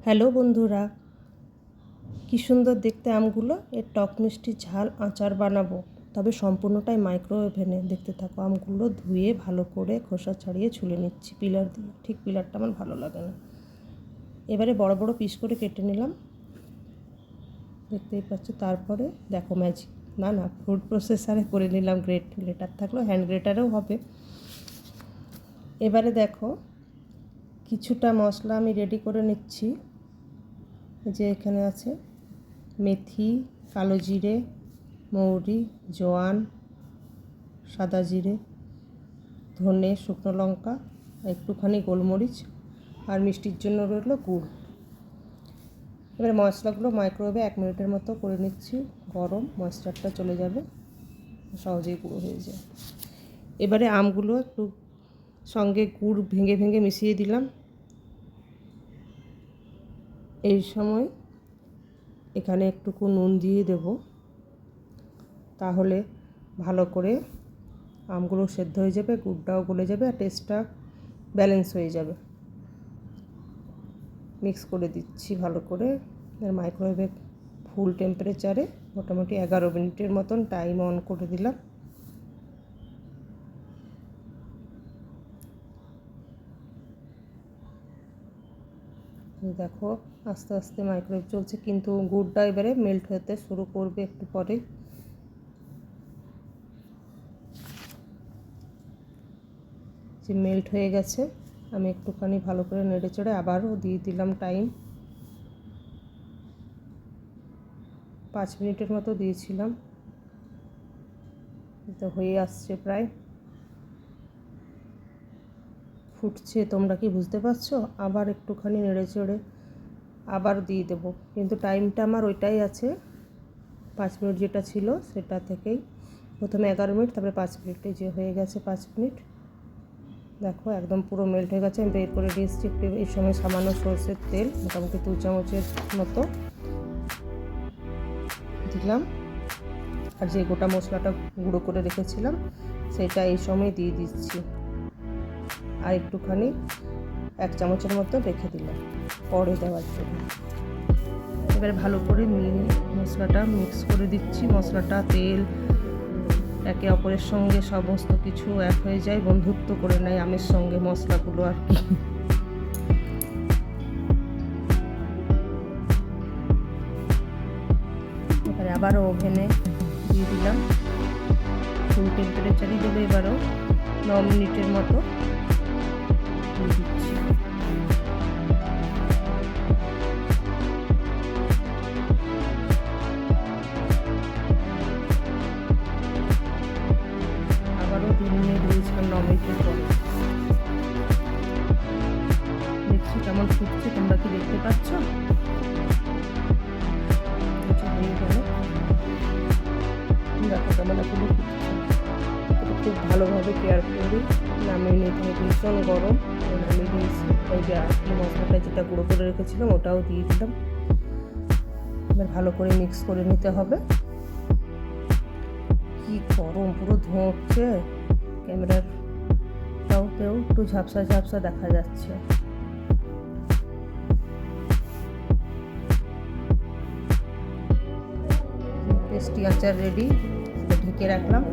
Hello বন্ধুরা, কি সুন্দর দেখতে আমগুলো। এর টক মিষ্টি ঝাল আচার বানাবো, তবে সম্পূর্ণটাই মাইক্রোওভেনে। দেখতে থাকো। আমগুলো ধুয়ে ভালো করে খোসা ছাড়িয়ে ছুলে নিচ্ছি পিলার দিয়ে। ঠিক পিলারটা আমার ভালো লাগে না। এবারে বড় বড় পিস করে কেটে নিলাম, দেখতেই পাচ্ছ। তারপরে দেখো ম্যাজিক, না ফুড প্রসেসারে করে নিলাম। গ্রেটার থাকলেও হ্যান্ড গ্রেটারেও হবে। এবারে দেখো কিছুটা মশলা আমি রেডি করে নিচ্ছি। যে এখানে আছে মেথি, কালো জিরে, মৌরি, জোয়ান, সাদা জিরে, ধনে, শুকনো লঙ্কা, একটুখানি গোলমরিচ, আর মিষ্টির জন্য রইল গুড়। এবার মশলাগুলো মাইক্রোওয়েভে 1 মিনিটের মতো করে নিচ্ছি। গরম, ময়েশ্চারটা চলে যাবে, সহজেই গুঁড়ো হয়ে যায়। এবারে আমগুলো একটু সঙ্গে গুড় ভেঙে ভেঙে মিশিয়ে দিলাম। এই সময় এখানে একটুকু নুন দিয়ে দেব, তাহলে ভালো করে আমগুলো সেদ্ধ হয়ে যাবে, গুড়টাও গলে যাবে, আর টেস্টটা ব্যালেন্স হয়ে যাবে। মিক্স করে দিচ্ছি ভালো করে। মাইক্রোওয়েভে ফুল টেম্পারেচারে মোটামুটি 11 মিনিটের মতন টাইম অন করে দিলাম। দেখো আস্তে আস্তে মাইক্রোওয়েভ চলছে, কিন্তু গুড়টা এবারে মেল্ট হতে শুরু করবে একটু পরে। যে মেল্ট হয়ে গেছে, আমি একটুখানি ভালো করে নেড়ে চেড়ে আবারও দিয়ে দিলাম টাইম। 5 মিনিটের মতো দিয়েছিলাম। তো হয়ে আসছে, প্রায় ফুটছে। তোমরা কি বুঝতে পারছো? আবার একটুখানি নেড়ে চেড়ে আবার দিয়ে দেবো, কিন্তু টাইমটা আমার ওইটাই আছে। 5 মিনিট যেটা ছিল সেটা থেকেই প্রথমে 11 মিনিট, তারপরে 5 মিনিটে যে হয়ে গেছে 5 মিনিট। দেখো একদম পুরো মেল্ট হয়ে গেছে। আমি বের করে দিয়েছি। একটু এই সময় সামান্য সরষের তেল, মোটামুটি 2 চামচের মতো দিলাম। আর যে গোটা মশলাটা গুঁড়ো করে রেখেছিলাম সেটা এই সময় দিয়ে দিচ্ছি। আর একটুখানি 1 চামচের মতো রেখে দিলাম পরে দেওয়ার জন্য। এবারে ভালো করে মশলাটা মিক্স করে দিচ্ছি। মশলাটা, তেল একে অপরের সঙ্গে সমস্ত কিছু এক হয়ে যায়, বন্ধুত্ব করে নেয় আমের সঙ্গে মশলাগুলো আর কি। এবারে আবারও ওভেনে দিয়ে দিলাম। ফুল টেম্পারেচারই দেবে এবারও। 9 মিনিটের মতো দিয়ে দিচ্ছি। আবারও 2 মিনিট দিয়েছিলাম 9 মিনিটের পরে। দেখছি কেমন ফুটছে, তোমরা কি দেখতে পাচ্ছ? হয়ে গেল, দেখো কেমন এখনো ফুটছে। খুব ভালোভাবে কেয়ারফুলি নামিয়ে নিতে হবে। ভীষণ গরম, নামিয়ে দিয়েছি। ওই যে আজকে মশলাটা যেটা গুঁড়ো করে রেখেছিলাম ওটাও দিয়ে দিলাম। এবার ভালো করে মিক্স করে নিতে হবে। কি গরম, পুরো ধোঁয়া উঠছে। ক্যামেরাটাও একটু ঝাপসা ঝাপসা দেখা যাচ্ছে। টেস্টি আচার রেডি। ঢেকে রাখলাম।